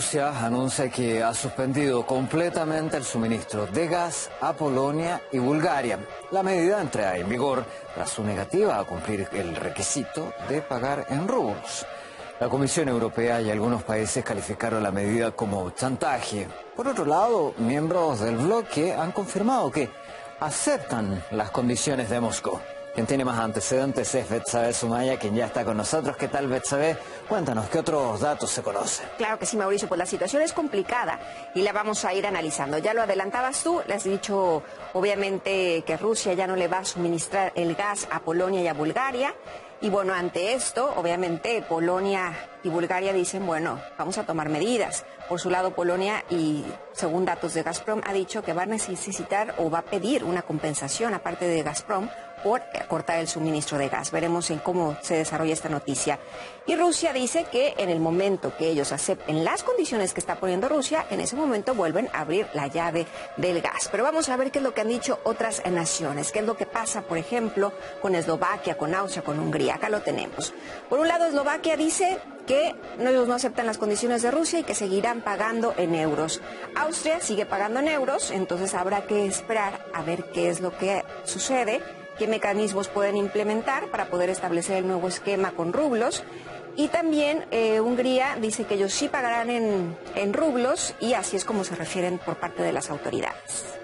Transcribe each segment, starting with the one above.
Rusia anuncia que ha suspendido completamente el suministro de gas a Polonia y Bulgaria. La medida entra en vigor tras su negativa a cumplir el requisito de pagar en rublos. La Comisión Europea y algunos países calificaron la medida como chantaje. Por otro lado, miembros del bloque han confirmado que aceptan las condiciones de Moscú. Quien tiene más antecedentes es Betsabe Sumaya, quien ya está con nosotros. ¿Qué tal, Betsabe? Cuéntanos, ¿qué otros datos se conocen? Claro que sí, Mauricio, pues la situación es complicada y la vamos a ir analizando. Ya lo adelantabas tú, le has dicho obviamente que Rusia ya no le va a suministrar el gas a Polonia y a Bulgaria. Y bueno, ante esto, obviamente, Polonia y Bulgaria dicen, bueno, vamos a tomar medidas. Por su lado, Polonia, y según datos de Gazprom, ha dicho que va a necesitar o va a pedir una compensación, aparte de Gazprom, por cortar el suministro de gas. Veremos en cómo se desarrolla esta noticia. Y Rusia dice que en el momento que ellos acepten las condiciones que está poniendo Rusia, en ese momento vuelven a abrir la llave del gas. Pero vamos a ver qué es lo que han dicho otras naciones, qué es lo que pasa, por ejemplo, con Eslovaquia, con Austria, con Hungría. Acá lo tenemos. Por un lado, Eslovaquia dice que ellos no aceptan las condiciones de Rusia y que seguirán pagando en euros. Austria sigue pagando en euros, entonces habrá que esperar a ver qué es lo que sucede, qué mecanismos pueden implementar para poder establecer el nuevo esquema con rublos. Y también Hungría dice que ellos sí pagarán en rublos y así es como se refieren por parte de las autoridades.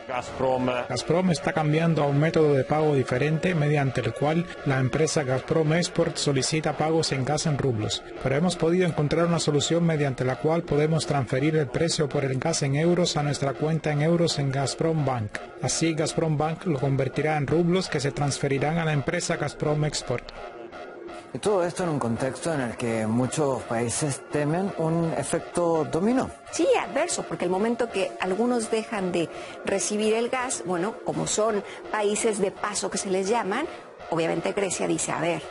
Gazprom está cambiando a un método de pago diferente mediante el cual la empresa Gazprom Export solicita pagos en gas en rublos, pero hemos podido encontrar una solución mediante la cual podemos transferir el precio por el gas en euros a nuestra cuenta en euros en Gazprom Bank. Así Gazprom Bank lo convertirá en rublos que se transferirán a la empresa Gazprom Export. Y todo esto en un contexto en el que muchos países temen un efecto dominó. Sí, adverso, porque el momento que algunos dejan de recibir el gas, bueno, como son países de paso que se les llaman, obviamente Grecia dice, a ver,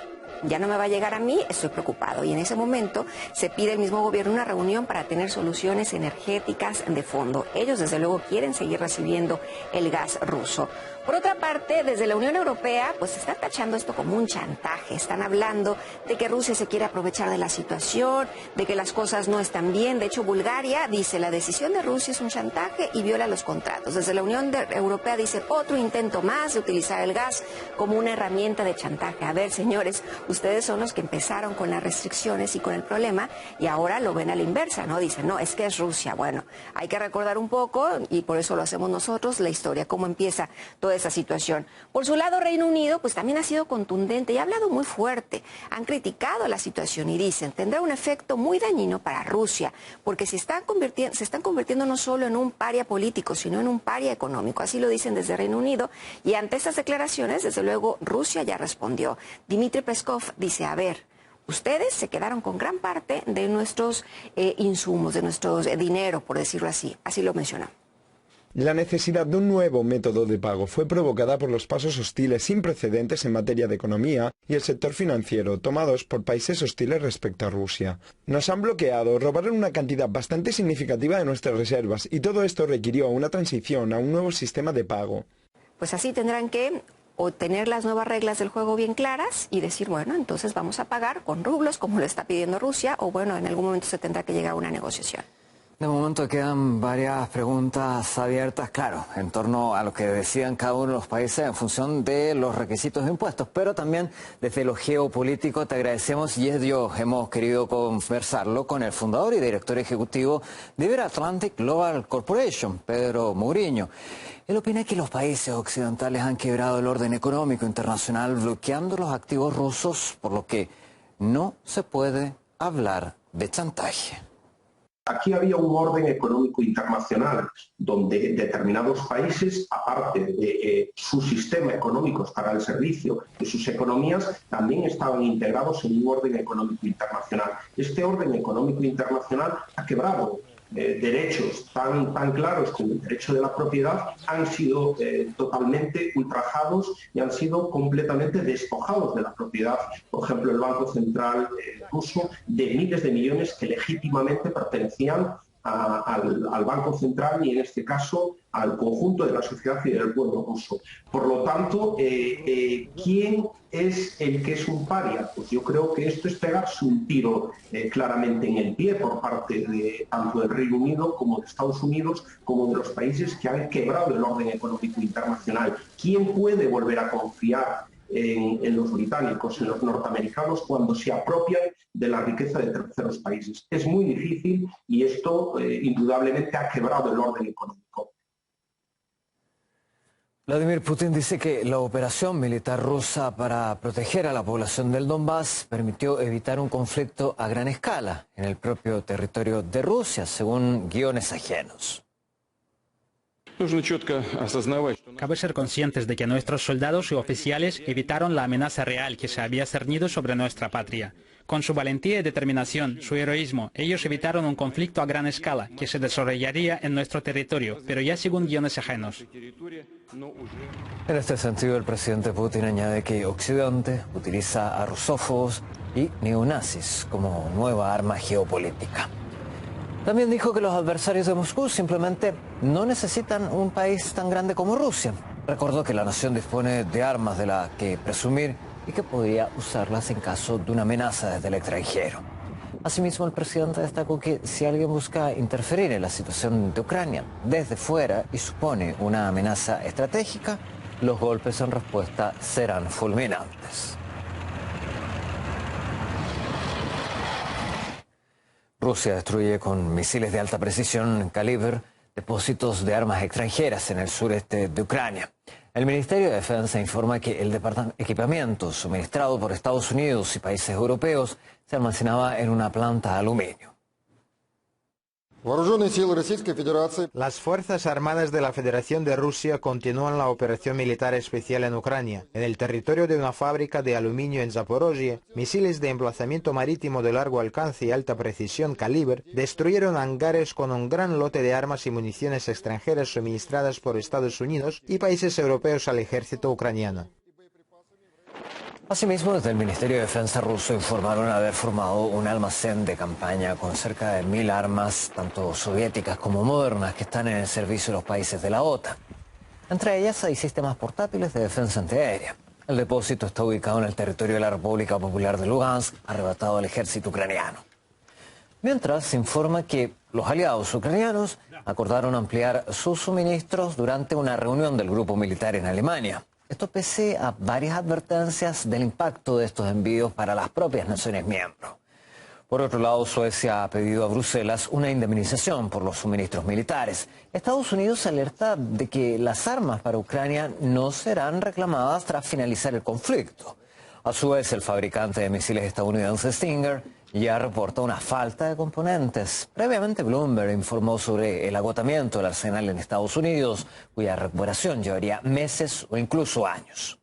ya no me va a llegar a mí, estoy preocupado. Y en ese momento se pide al mismo gobierno una reunión para tener soluciones energéticas de fondo. Ellos, desde luego, quieren seguir recibiendo el gas ruso. Por otra parte, desde la Unión Europea, pues están tachando esto como un chantaje. Están hablando de que Rusia se quiere aprovechar de la situación, de que las cosas no están bien. De hecho, Bulgaria dice, la decisión de Rusia es un chantaje y viola los contratos. Desde la Unión Europea dice, otro intento más de utilizar el gas como una herramienta de chantaje. A ver, señores, ustedes son los que empezaron con las restricciones y con el problema y ahora lo ven a la inversa, ¿no? Dicen, no, es que es Rusia. Bueno, hay que recordar un poco, y por eso lo hacemos nosotros, la historia, cómo empieza toda esa situación. Por su lado, Reino Unido, pues también ha sido contundente y ha hablado muy fuerte. Han criticado la situación y dicen, tendrá un efecto muy dañino para Rusia, porque se están convirtiendo no solo en un paria político, sino en un paria económico. Así lo dicen desde Reino Unido y ante estas declaraciones, desde luego, Rusia ya respondió. Dmitry Peskov dice, a ver, ustedes se quedaron con gran parte de nuestros insumos, de nuestro dinero, por decirlo así. Así lo mencionó. La necesidad de un nuevo método de pago fue provocada por los pasos hostiles sin precedentes en materia de economía y el sector financiero tomados por países hostiles respecto a Rusia. Nos han bloqueado, robaron una cantidad bastante significativa de nuestras reservas y todo esto requirió una transición a un nuevo sistema de pago. Pues así tendrán que o tener las nuevas reglas del juego bien claras y decir, bueno, entonces vamos a pagar con rublos como lo está pidiendo Rusia o bueno, en algún momento se tendrá que llegar a una negociación. De momento quedan varias preguntas abiertas, claro, en torno a lo que decidan cada uno de los países en función de los requisitos de impuestos, pero también desde lo geopolítico te agradecemos y hemos querido conversarlo con el fundador y director ejecutivo de Bear Atlantic Global Corporation, Pedro Mourinho. Él opina que los países occidentales han quebrado el orden económico internacional bloqueando los activos rusos, por lo que no se puede hablar de chantaje. Aquí había un orden económico internacional donde determinados países, aparte de su sistema económico estar al servicio de sus economías, también estaban integrados en un orden económico internacional. Este orden económico internacional ha quebrado. Derechos tan claros como el derecho de la propiedad han sido totalmente ultrajados y han sido completamente despojados de la propiedad, por ejemplo, el Banco Central ruso, de miles de millones que legítimamente pertenecían al Banco Central ni en este caso al conjunto de la sociedad y del pueblo ruso. Por lo tanto, ¿quién es el que es un paria? Pues yo creo que esto es pegarse un tiro claramente en el pie por parte de tanto del Reino Unido como de Estados Unidos, como de los países que han quebrado el orden económico internacional. ¿Quién puede volver a confiar en los británicos, en los norteamericanos, cuando se apropian de la riqueza de terceros países? Es muy difícil y esto indudablemente ha quebrado el orden económico. Vladimir Putin dice que la operación militar rusa para proteger a la población del Donbass permitió evitar un conflicto a gran escala en el propio territorio de Rusia, según guiones ajenos. Cabe ser conscientes de que nuestros soldados y oficiales evitaron la amenaza real que se había cernido sobre nuestra patria. Con su valentía y determinación, su heroísmo, ellos evitaron un conflicto a gran escala que se desarrollaría en nuestro territorio, pero ya según guiones ajenos. En este sentido, el presidente Putin añade que Occidente utiliza a rusófobos y neonazis como nueva arma geopolítica. También dijo que los adversarios de Moscú simplemente no necesitan un país tan grande como Rusia. Recordó que la nación dispone de armas de las que presumir y que podría usarlas en caso de una amenaza desde el extranjero. Asimismo, el presidente destacó que si alguien busca interferir en la situación de Ucrania desde fuera y supone una amenaza estratégica, los golpes en respuesta serán fulminantes. Rusia destruye con misiles de alta precisión Kalibr depósitos de armas extranjeras en el sureste de Ucrania. El Ministerio de Defensa informa que el equipamiento suministrado por Estados Unidos y países europeos se almacenaba en una planta de aluminio. Las Fuerzas Armadas de la Federación de Rusia continúan la operación militar especial en Ucrania. En el territorio de una fábrica de aluminio en Zaporozhye, misiles de emplazamiento marítimo de largo alcance y alta precisión Kalibr destruyeron hangares con un gran lote de armas y municiones extranjeras suministradas por Estados Unidos y países europeos al ejército ucraniano. Asimismo, desde el Ministerio de Defensa ruso informaron haber formado un almacén de campaña con cerca de 1000 armas, tanto soviéticas como modernas, que están en el servicio de los países de la OTAN. Entre ellas hay sistemas portátiles de defensa antiaérea. El depósito está ubicado en el territorio de la República Popular de Lugansk, arrebatado al ejército ucraniano. Mientras, se informa que los aliados ucranianos acordaron ampliar sus suministros durante una reunión del grupo militar en Alemania. Esto pese a varias advertencias del impacto de estos envíos para las propias naciones miembros. Por otro lado, Suecia ha pedido a Bruselas una indemnización por los suministros militares. Estados Unidos alerta de que las armas para Ucrania no serán reclamadas tras finalizar el conflicto. A su vez, el fabricante de misiles estadounidense Stinger ya reporta una falta de componentes. Previamente, Bloomberg informó sobre el agotamiento del arsenal en Estados Unidos, cuya recuperación llevaría meses o incluso años.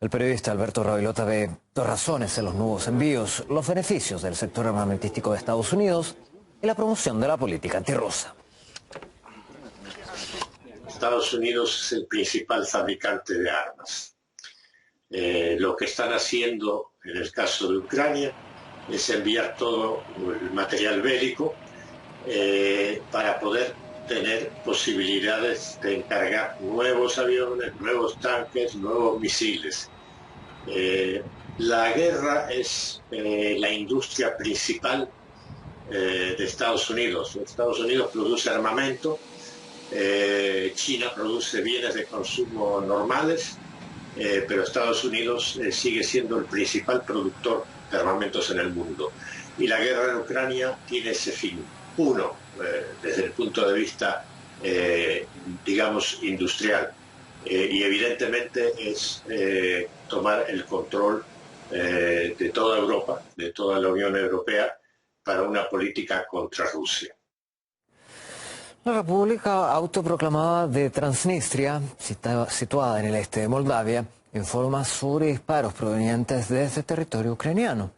El periodista Alberto Rabilota ve dos razones en los nuevos envíos: los beneficios del sector armamentístico de Estados Unidos y la promoción de la política antirrusa. Estados Unidos es el principal fabricante de armas. Lo que están haciendo en el caso de Ucrania es enviar todo el material bélico para poder tener posibilidades de encargar nuevos aviones, nuevos tanques, nuevos misiles. La guerra es la industria principal de Estados Unidos. Estados Unidos produce armamento, China produce bienes de consumo normales, pero Estados Unidos sigue siendo el principal productor de armamentos en el mundo. Y la guerra en Ucrania tiene ese fin. Uno, desde el punto de vista, digamos, industrial. Y evidentemente es tomar el control de toda Europa, de toda la Unión Europea, para una política contra Rusia. La República autoproclamada de Transnistria, situada en el este de Moldavia, informa sobre disparos provenientes de este territorio ucraniano.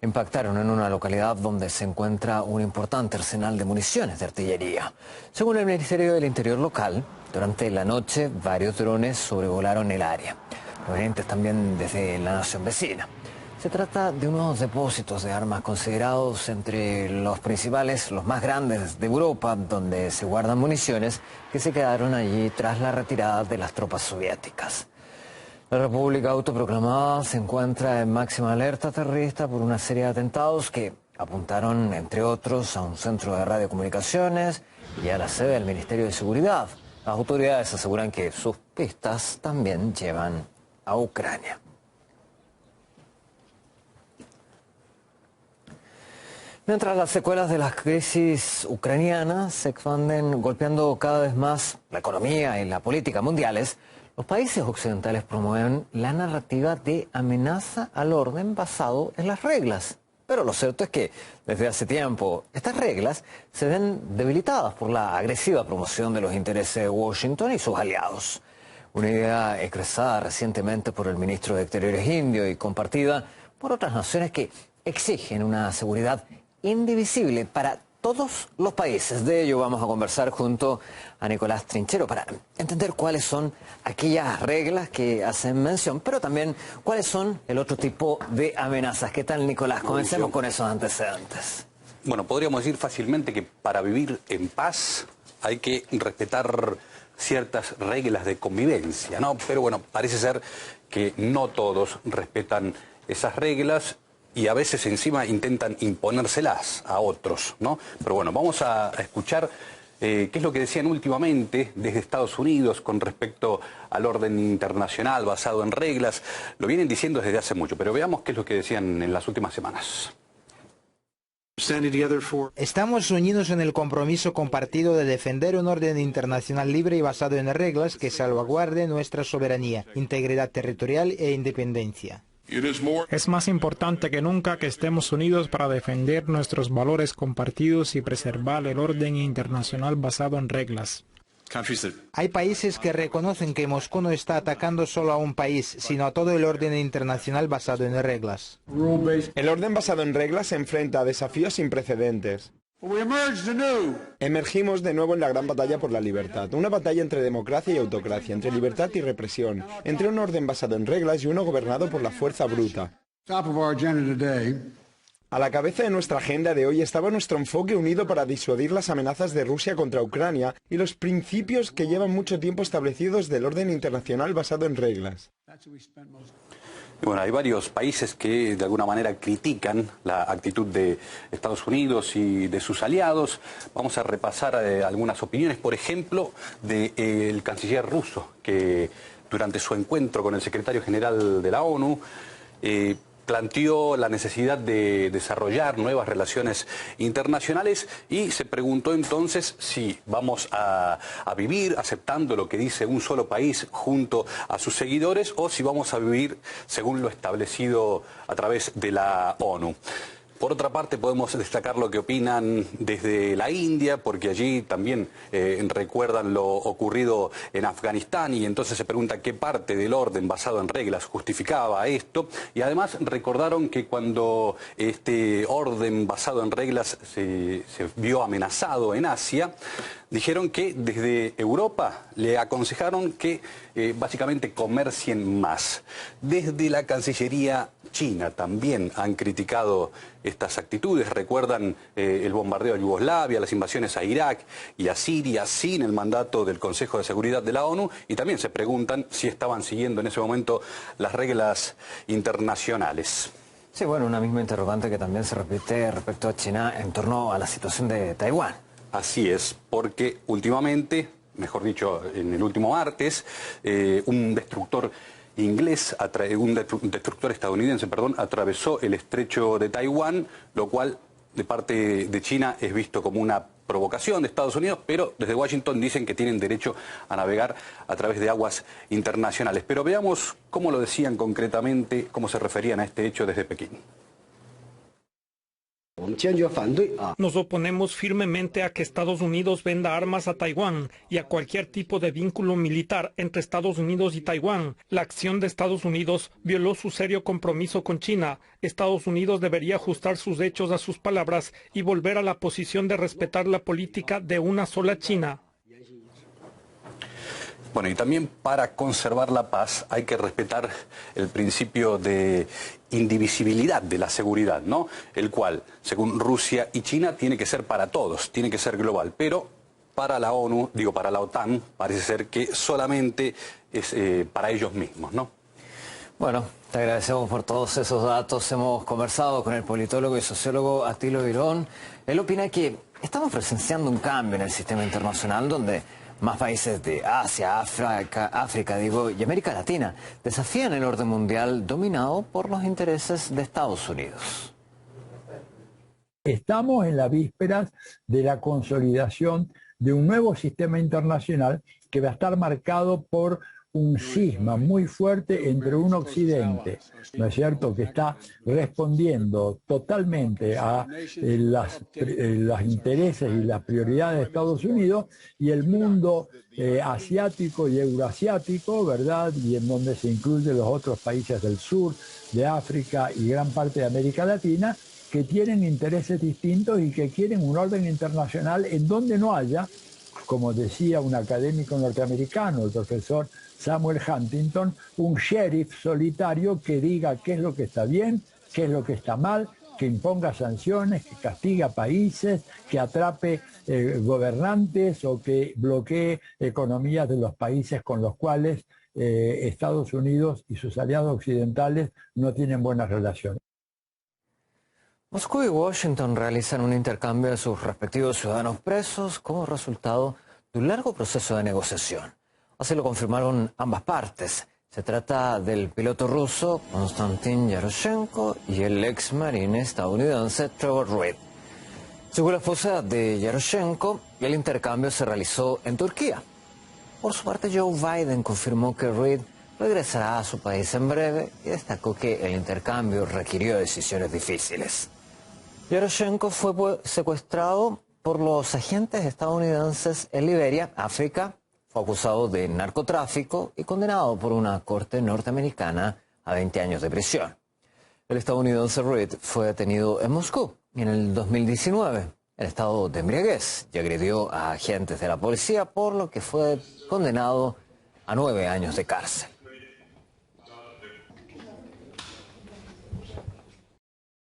Impactaron en una localidad donde se encuentra un importante arsenal de municiones de artillería. Según el Ministerio del Interior local, durante la noche varios drones sobrevolaron el área, provenientes también desde la nación vecina. Se trata de unos depósitos de armas considerados entre los principales, los más grandes de Europa, donde se guardan municiones que se quedaron allí tras la retirada de las tropas soviéticas. La República autoproclamada se encuentra en máxima alerta terrorista por una serie de atentados que apuntaron, entre otros, a un centro de radiocomunicaciones y a la sede del Ministerio de Seguridad. Las autoridades aseguran que sus pistas también llevan a Ucrania. Mientras las secuelas de las crisis ucranianas se expanden golpeando cada vez más la economía y la política mundiales, los países occidentales promueven la narrativa de amenaza al orden basado en las reglas. Pero lo cierto es que desde hace tiempo estas reglas se ven debilitadas por la agresiva promoción de los intereses de Washington y sus aliados. Una idea expresada recientemente por el ministro de Exteriores indio y compartida por otras naciones que exigen una seguridad indivisible para todos los países. De ello vamos a conversar junto a Nicolás Trinchero para entender cuáles son aquellas reglas que hacen mención, pero también cuáles son el otro tipo de amenazas. ¿Qué tal, Nicolás? Comencemos con esos antecedentes. Bueno, podríamos decir fácilmente que para vivir en paz hay que respetar ciertas reglas de convivencia, ¿no? Pero bueno, parece ser que no todos respetan esas reglas y a veces encima intentan imponérselas a otros, ¿no? Pero bueno, vamos a escuchar qué es lo que decían últimamente desde Estados Unidos con respecto al orden internacional basado en reglas. Lo vienen diciendo desde hace mucho, pero veamos qué es lo que decían en las últimas semanas. Estamos unidos en el compromiso compartido de defender un orden internacional libre y basado en reglas que salvaguarde nuestra soberanía, integridad territorial e independencia. Es más importante que nunca que estemos unidos para defender nuestros valores compartidos y preservar el orden internacional basado en reglas. Hay países que reconocen que Moscú no está atacando solo a un país, sino a todo el orden internacional basado en reglas. El orden basado en reglas se enfrenta a desafíos sin precedentes. Emergimos de nuevo en la gran batalla por la libertad, una batalla entre democracia y autocracia, entre libertad y represión, entre un orden basado en reglas y uno gobernado por la fuerza bruta. A la cabeza de nuestra agenda de hoy estaba nuestro enfoque unido para disuadir las amenazas de Rusia contra Ucrania y los principios que llevan mucho tiempo establecidos del orden internacional basado en reglas. Bueno, hay varios países que de alguna manera critican la actitud de Estados Unidos y de sus aliados. Vamos a repasar algunas opiniones, por ejemplo, del canciller ruso, que durante su encuentro con el secretario general de la ONU planteó la necesidad de desarrollar nuevas relaciones internacionales y se preguntó entonces si vamos a vivir aceptando lo que dice un solo país junto a sus seguidores o si vamos a vivir según lo establecido a través de la ONU. Por otra parte, podemos destacar lo que opinan desde la India, porque allí también recuerdan lo ocurrido en Afganistán y entonces se pregunta qué parte del orden basado en reglas justificaba esto. Y además recordaron que cuando este orden basado en reglas se vio amenazado en Asia, dijeron que desde Europa le aconsejaron que básicamente comercien más. Desde la Cancillería China también han criticado estas actitudes. Recuerdan el bombardeo a Yugoslavia, las invasiones a Irak y a Siria sin el mandato del Consejo de Seguridad de la ONU y también se preguntan si estaban siguiendo en ese momento las reglas internacionales. Sí, bueno, una misma interrogante que también se repite respecto a China en torno a la situación de Taiwán. Así es, porque últimamente, mejor dicho, en el último martes, un destructor estadounidense, atravesó el estrecho de Taiwán, lo cual de parte de China es visto como una provocación de Estados Unidos, pero desde Washington dicen que tienen derecho a navegar a través de aguas internacionales. Pero veamos cómo lo decían concretamente, cómo se referían a este hecho desde Pekín. Nos oponemos firmemente a que Estados Unidos venda armas a Taiwán y a cualquier tipo de vínculo militar entre Estados Unidos y Taiwán. La acción de Estados Unidos violó su serio compromiso con China. Estados Unidos debería ajustar sus hechos a sus palabras y volver a la posición de respetar la política de una sola China. Bueno, y también para conservar la paz hay que respetar el principio de indivisibilidad de la seguridad, ¿no? El cual, según Rusia y China, tiene que ser para todos, tiene que ser global, pero para la ONU, para la OTAN, parece ser que solamente es para ellos mismos, ¿no? Bueno, te agradecemos por todos esos datos. Hemos conversado con el politólogo y sociólogo Attilio Girón. Él opina que estamos presenciando un cambio en el sistema internacional donde más países de Asia, África y América Latina desafían el orden mundial dominado por los intereses de Estados Unidos. Estamos en las vísperas de la consolidación de un nuevo sistema internacional que va a estar marcado por un cisma muy fuerte entre un occidente, ¿no es cierto?, que está respondiendo totalmente a los intereses y las prioridades de Estados Unidos, y el mundo asiático y euroasiático, ¿verdad?, y en donde se incluyen los otros países del sur, de África y gran parte de América Latina, que tienen intereses distintos y que quieren un orden internacional en donde no haya, como decía un académico norteamericano, el profesor Samuel Huntington, un sheriff solitario que diga qué es lo que está bien, qué es lo que está mal, que imponga sanciones, que castiga países, que atrape gobernantes o que bloquee economías de los países con los cuales Estados Unidos y sus aliados occidentales no tienen buenas relaciones. Moscú y Washington realizan un intercambio de sus respectivos ciudadanos presos como resultado de un largo proceso de negociación. Así lo confirmaron ambas partes. Se trata del piloto ruso Konstantin Yaroshenko y el ex marine estadounidense Trevor Reed. Según la esposa de Yaroshenko, el intercambio se realizó en Turquía. Por su parte, Joe Biden confirmó que Reed regresará a su país en breve y destacó que el intercambio requirió decisiones difíciles. Yaroshenko fue secuestrado por los agentes estadounidenses en Liberia, África. Fue acusado de narcotráfico y condenado por una corte norteamericana a 20 años de prisión. El estadounidense Reed fue detenido en Moscú en el 2019 en estado de embriaguez y agredió a agentes de la policía, por lo que fue condenado a 9 años de cárcel.